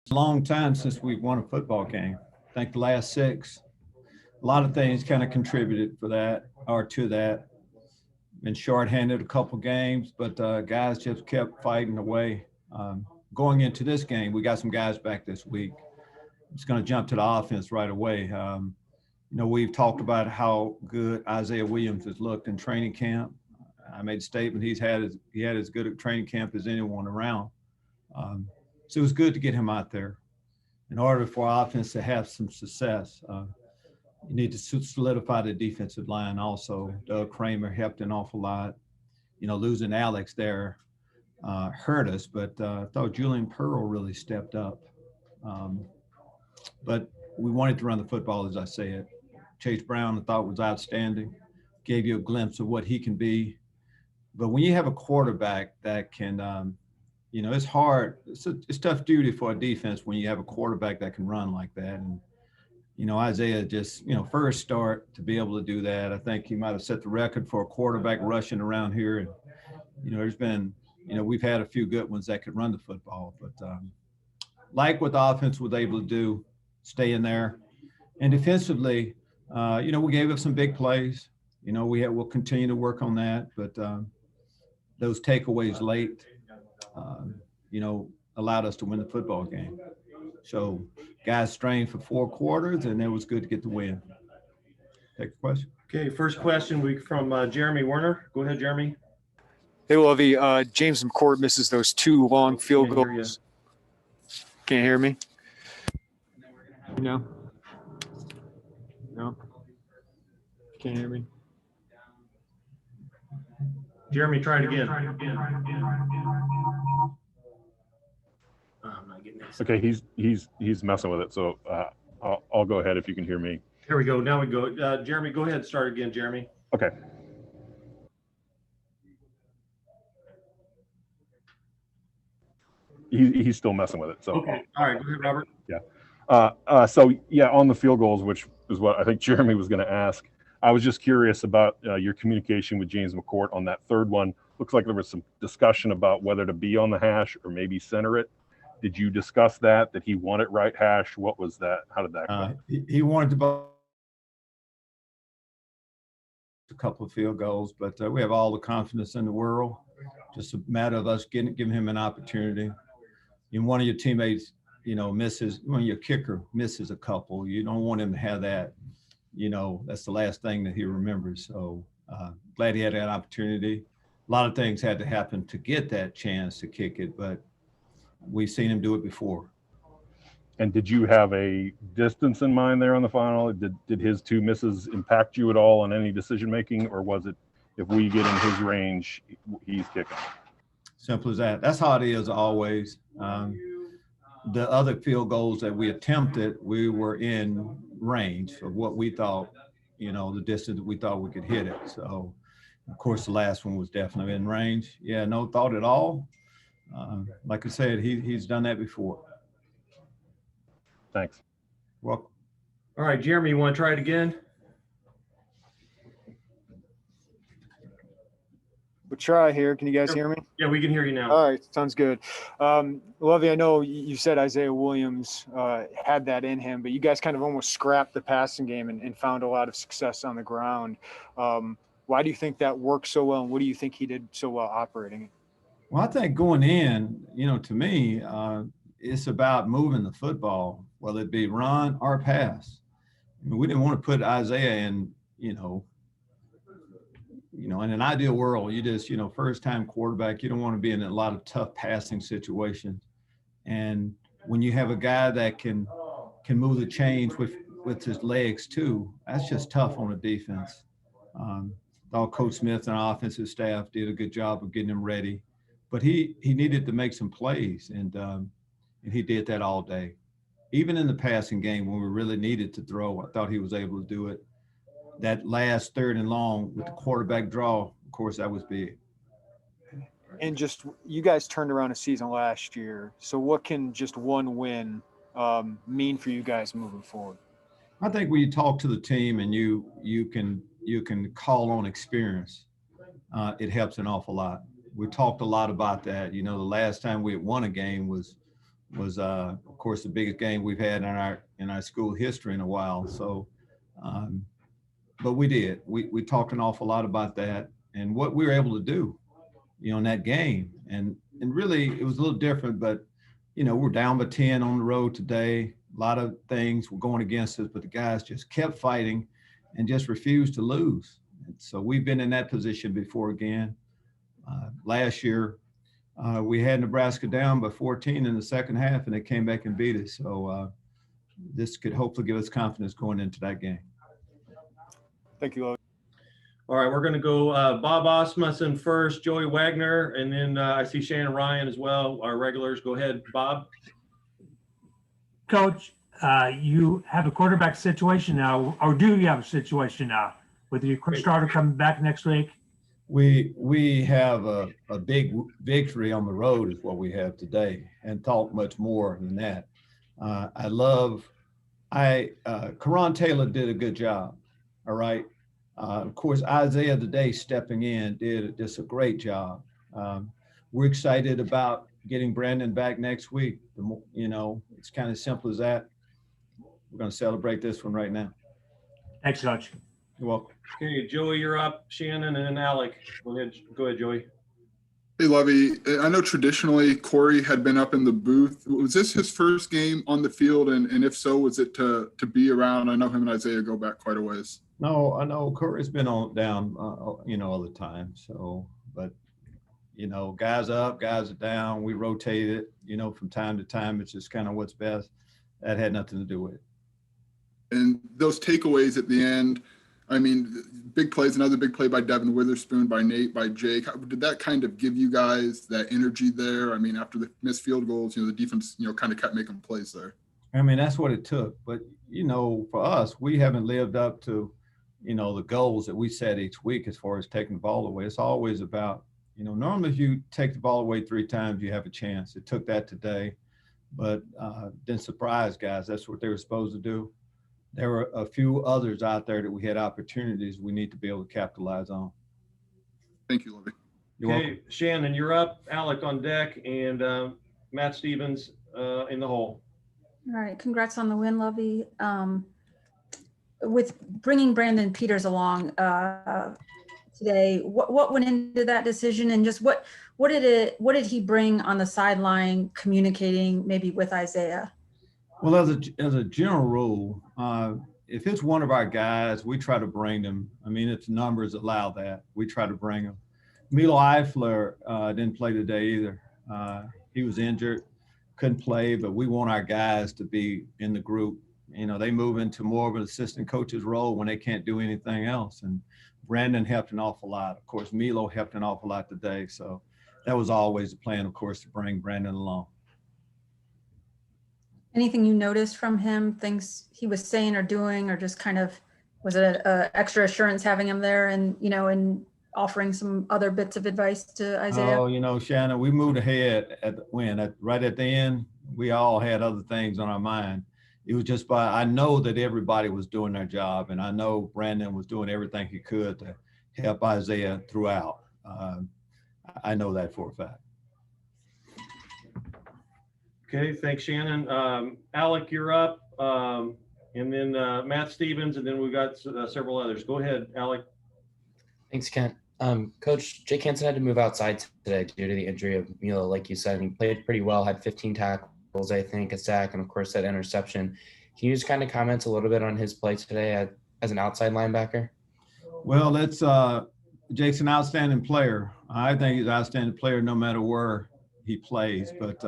It's a long time since we've won a football game. I think the last six. A lot of things kind of contributed for that or to that. Been shorthanded a couple games, but guys just kept fighting away. Going into this game, we got some guys back this week. It's going to jump to the offense right away. We've talked about how good Isaiah Williams has looked in training camp. I made a statement he had as good a training camp as anyone around. So it was good to get him out there. In order for our offense to have some success, you need to solidify the defensive line also. Doug Kramer helped an awful lot. Losing Alex there hurt us, but I thought Julian Pearl really stepped up. But we wanted to run the football, as I said. Chase Brown, I thought, was outstanding, gave you a glimpse of what he can be. But when you have a quarterback that can, it's hard. It's tough duty for a defense when you have a quarterback that can run like that. And Isaiah just, first start to be able to do that. I think he might have set the record for a quarterback rushing around here. And, there's been, we've had a few good ones that could run the football. But like what the offense was able to do, stay in there. And defensively, we gave up some big plays. We'll continue to work on that. But those takeaways late, allowed us to win the football game. So guys strained for 4 quarters, and it was good to get the win. Take a question. Okay, first question from Jeremy Werner. Go ahead, Jeremy. Hey, Lovie. James McCourt misses those 2 long field goals. Can't hear me? No? No? Can't hear me? Jeremy, try it again. I'm not getting this. Okay, he's messing with it, so I'll go ahead if you can hear me. Here we go. Now we go. Jeremy, go ahead. Start again, Jeremy. Okay. He's still messing with it. So okay. All right. Go ahead, Robert. Yeah. So on the field goals, which is what I think Jeremy was going to ask, I was just curious about your communication with James McCourt on that third one. Looks like there was some discussion about whether to be on the hash or maybe center it. Did you discuss that he wanted right hash? What was that? How did that go? He wanted to a couple of field goals, but we have all the confidence in the world. Just a matter of us giving him an opportunity. One of your teammates, misses, when your kicker misses a couple, you don't want him to have that. That's the last thing that he remembers. So glad he had that opportunity. A lot of things had to happen to get that chance to kick it, but we've seen him do it before. And did you have a distance in mind there on the final? Did his 2 misses impact you at all on any decision making, or was it if we get in his range, he's kicking? Simple as that. That's how it is always. The other field goals that we attempted, we were in range of what we thought, the distance that we thought we could hit it. So, of course, the last one was definitely in range. Yeah, no thought at all. Like I said, he's done that before. Thanks. Welcome. All right, Jeremy, you want to try it again? We'll try here. Can you guys hear me? Yeah, we can hear you now. All right, sounds good. Lovie, I know you said Isaiah Williams had that in him, but you guys kind of almost scrapped the passing game and found a lot of success on the ground. Why do you think that worked so well, and what do you think he did so well operating it? Well, I think going in, to me, it's about moving the football, whether it be run or pass. We didn't want to put Isaiah in, in an ideal world, you just, first-time quarterback, you don't want to be in a lot of tough passing situations. And when you have a guy that can move the chains with his legs too, that's just tough on a defense. Thought Coach Smith and our offensive staff did a good job of getting him ready. But he needed to make some plays, and he did that all day. Even in the passing game when we really needed to throw, I thought he was able to do it. That last 3rd and long with the quarterback draw, of course, that was big. And just you guys turned around a season last year. So what can just one win mean for you guys moving forward? I think when you talk to the team and you can call on experience, it helps an awful lot. We talked a lot about that. The last time we had won a game was was of course the biggest game we've had in our school history in a while. So, but we talked an awful lot about that and what we were able to do, in that game. And really it was a little different, but we're down by 10 on the road today. A lot of things were going against us, but the guys just kept fighting and just refused to lose. And so we've been in that position before again. Last year, we had Nebraska down by 14 in the second half, and they came back and beat us. So this could hopefully give us confidence going into that game. Thank you, Lovie. All right, we're going to go Bob Osmussen first, Joey Wagner, and then I see Shannon Ryan as well, our regulars. Go ahead, Bob. Coach, you have a quarterback situation now, or do you have a situation now with your starter coming back next week? We have a big victory on the road is what we have today, and thought much more than that. Karan Taylor did a good job. All right. Of course, Isaiah today stepping in did just a great job. We're excited about getting Brandon back next week. It's kind of simple as that. We're going to celebrate this one right now. Thanks, Coach. You're welcome. Okay, Joey, you're up. Shannon, and then Alec. Go ahead, Joey. Hey, Lovie. I know traditionally Corey had been up in the booth. Was this his first game on the field? And if so, was it to be around? I know him and Isaiah go back quite a ways. No, I know Corey's been down, all the time. So, but, guys up, guys are down. We rotate it, from time to time. It's just kind of what's best. That had nothing to do with it. And those takeaways at the end, I mean, big plays, another big play by Devin Witherspoon, by Nate, by Jake. Did that kind of give you guys that energy there? I mean, after the missed field goals, the defense, kind of kept making plays there. I mean, that's what it took. But, for us, we haven't lived up to, the goals that we set each week as far as taking the ball away. It's always about, normally if you take the ball away 3 times, you have a chance. It took that today, but didn't surprise guys. That's what they were supposed to do. There were a few others out there that we had opportunities we need to be able to capitalize on. Thank you, Lovie. You're welcome. Okay, Shannon, you're up. Alec on deck, and Matt Stevens in the hole. All right, congrats on the win, Lovie. With bringing Brandon Peters along today, what went into that decision, and just what did he bring on the sideline, communicating maybe with Isaiah? Well, as a general rule, if it's one of our guys, we try to bring them. I mean, if the numbers allow that, we try to bring them. Milo Eifler didn't play today either. He was injured, couldn't play, but we want our guys to be in the group. They move into more of an assistant coach's role when they can't do anything else. And Brandon helped an awful lot. Of course, Milo helped an awful lot today. So that was always the plan, of course, to bring Brandon along. Anything you noticed from him, things he was saying or doing, or just kind of, was it a extra assurance having him there and, and offering some other bits of advice to Isaiah? Oh, Shannon, we moved ahead right at the end. We all had other things on our mind. It was just I know that everybody was doing their job, and I know Brandon was doing everything he could to help Isaiah throughout. I know that for a fact. Okay, thanks, Shannon. Alec, you're up, and then Matt Stevens, and then we've got several others. Go ahead, Alec. Thanks, Kent. Coach, Jake Hanson had to move outside today due to the injury of Milo, like you said, and he played pretty well, had 15 tackles, I think, a sack, and of course that interception. Can you just kind of comment a little bit on his play today as an outside linebacker? Well, Jake's an outstanding player. I think he's an outstanding player no matter where he plays, but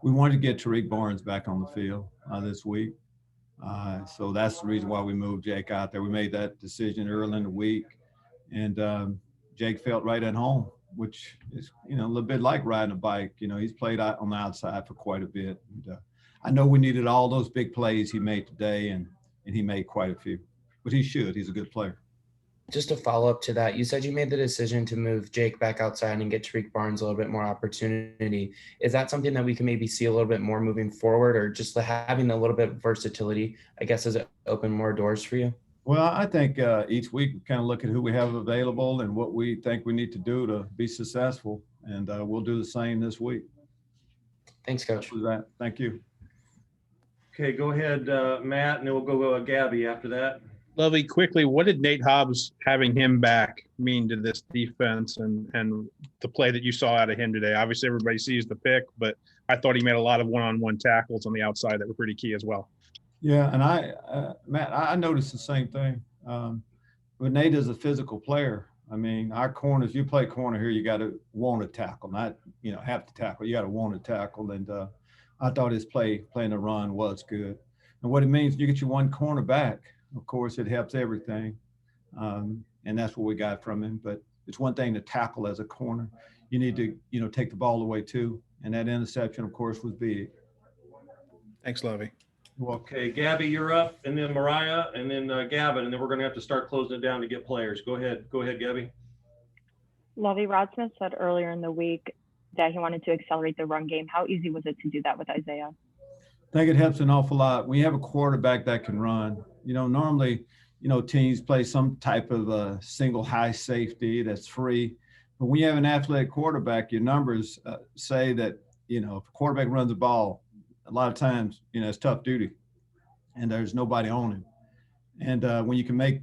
we wanted to get Tariq Barnes back on the field this week. So that's the reason why we moved Jake out there. We made that decision early in the week, and Jake felt right at home, which is, a little bit like riding a bike. He's played out on the outside for quite a bit. And, I know we needed all those big plays he made today, and he made quite a few. But he should. He's a good player. Just to follow up to that, you said you made the decision to move Jake back outside and get Tariq Barnes a little bit more opportunity. Is that something that we can maybe see a little bit more moving forward, or just having a little bit of versatility, I guess, does it open more doors for you? Well, I think each week we kind of look at who we have available and what we think we need to do to be successful, and we'll do the same this week. Thanks, Coach. with that. Thank you. Okay, go ahead, Matt, and then we'll go Gabby after that. Lovey, quickly, what did Nate Hobbs having him back mean to this defense and the play that you saw out of him today? Obviously, everybody sees the pick, but I thought he made a lot of one-on-one tackles on the outside that were pretty key as well. Yeah, and Matt, I noticed the same thing. But Nate is a physical player. I mean, our corners, you play corner here, you got to want to tackle, not, have to tackle. You got to want to tackle. And I thought his playing the run was good. And what it means, you get your one corner back. Of course, it helps everything. And that's what we got from him. But it's one thing to tackle as a corner. You need to, take the ball away too. And that interception, of course, was big. Thanks, Lovey. Well, Okay, Gabby, you're up, and then Mariah, and then Gavin, and then we're going to have to start closing it down to get players. Go ahead, Gabby. Lovie, Rod Smith said earlier in the week that he wanted to accelerate the run game. How easy was it to do that with Isaiah? I think it helps an awful lot. We have a quarterback that can run. Normally, teams play some type of single high safety that's free. But when you have an athletic quarterback, your numbers say that, if a quarterback runs the ball, a lot of times, it's tough duty and there's nobody on him. And when you can make,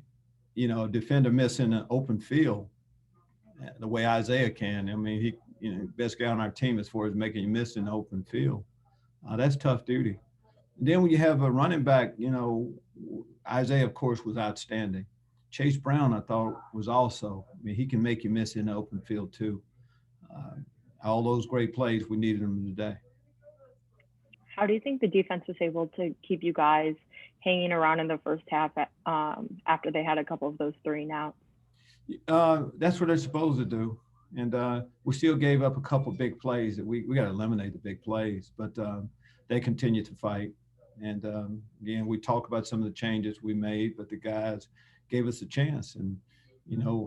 a defender miss in an open field the way Isaiah can, I mean, he, best guy on our team as far as making you miss in the open field. That's tough duty. And then when you have a running back, Isaiah, of course, was outstanding. Chase Brown, I thought, was also, I mean, he can make you miss in the open field too. All those great plays, we needed them today. How do you think the defense was able to keep you guys hanging around in the first half after they had a couple of those 3 and outs? That's what they're supposed to do. And we still gave up a couple big plays that we got to eliminate the big plays, but they continue to fight. And again, we talk about some of the changes we made, but the guys gave us a chance and,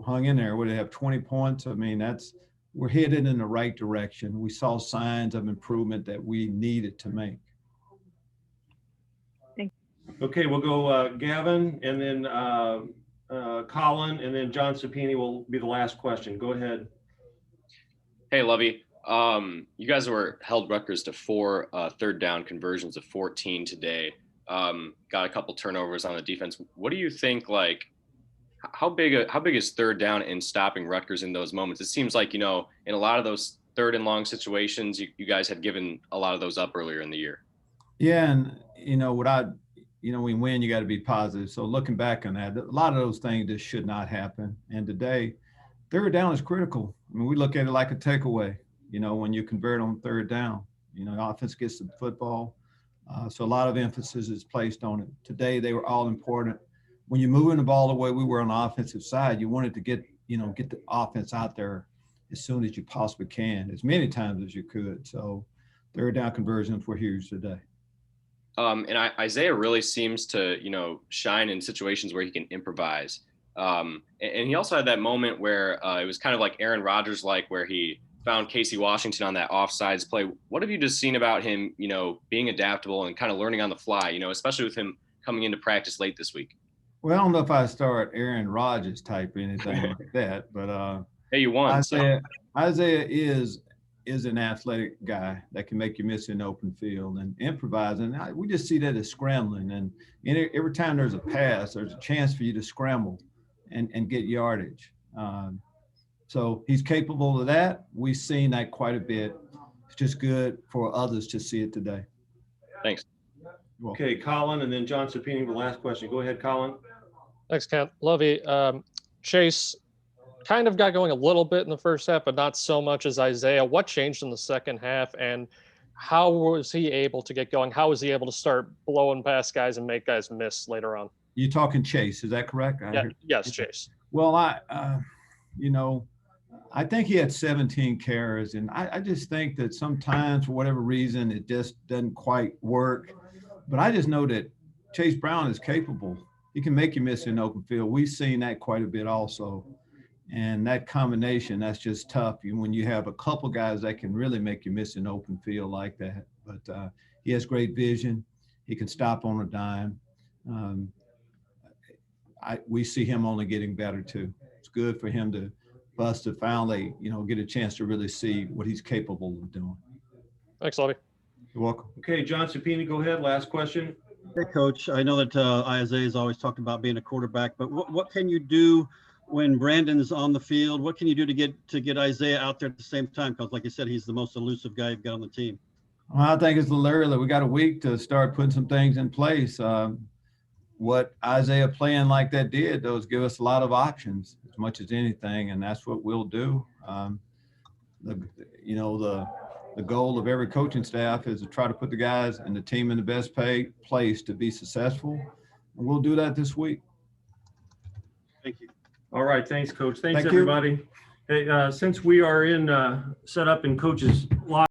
hung in there. Would they have 20 points? I mean, we're headed in the right direction. We saw signs of improvement that we needed to make. Okay, we'll go Gavin, and then Colin, and then John Sapini will be the last question. Go ahead. Hey, Lovey. You guys held Rutgers to 4 third down conversions of 14 today. Got a couple turnovers on the defense. What do you think, how big is third down in stopping Rutgers in those moments? It seems like, in a lot of those third and long situations, you guys had given a lot of those up earlier in the year. Yeah, and, when we win, you got to be positive. So looking back on that, a lot of those things just should not happen. And today, third down is critical. I mean, we look at it like a takeaway, when you convert on third down. The offense gets the football. So a lot of emphasis is placed on it. Today, they were all important. When you're moving the ball the way we were on the offensive side, you wanted to get the offense out there as soon as you possibly can, as many times as you could. So third down conversions were huge today. And Isaiah really seems to, shine in situations where he can improvise. And he also had that moment where it was kind of like Aaron Rodgers-like, where he found Casey Washington on that offsides play. What have you just seen about him, being adaptable and kind of learning on the fly, especially with him coming into practice late this week? Well, I don't know if I start Aaron Rodgers type or anything like that, but hey, you won. Isaiah is an athletic guy that can make you miss in the open field and improvise. And we just see that as scrambling. And every time there's a pass, there's a chance for you to scramble and get yardage. So he's capable of that. We've seen that quite a bit. It's just good for others to see it today. Thanks. Okay, Colin, and then John Sapini, the last question. Go ahead, Colin. Thanks, Kent. Lovey, Chase kind of got going a little bit in the first half, but not so much as Isaiah. What changed in the second half, and how was he able to get going? How was he able to start blowing past guys and make guys miss later on? You're talking Chase, is that correct? Yes, Chase. Well, I think he had 17 carries, and I just think that sometimes for whatever reason it just doesn't quite work. But I just know that Chase Brown is capable. He can make you miss in open field. We've seen that quite a bit also. And that combination, that's just tough when you have a couple guys that can really make you miss in open field like that. But he has great vision. He can stop on a dime. We see him only getting better too. It's good for him for us to finally, get a chance to really see what he's capable of doing. Thanks, Lovie. You're welcome. Okay, John Sapini, go ahead. Last question. Hey, Coach, I know that Isaiah's always talked about being a quarterback, but what can you do when Brandon's on the field? What can you do to get Isaiah out there at the same time? Because like you said, he's the most elusive guy you've got on the team. Well, I think it's literally we got a week to start putting some things in place. What Isaiah playing like that did, those give us a lot of options as much as anything, and that's what we'll do. The goal of every coaching staff is to try to put the guys and the team in the best place to be successful, and we'll do that this week. Thank you. All right. Thanks, Coach. Thanks, Thank you. everybody. Hey, since we are set up in Coach's locker,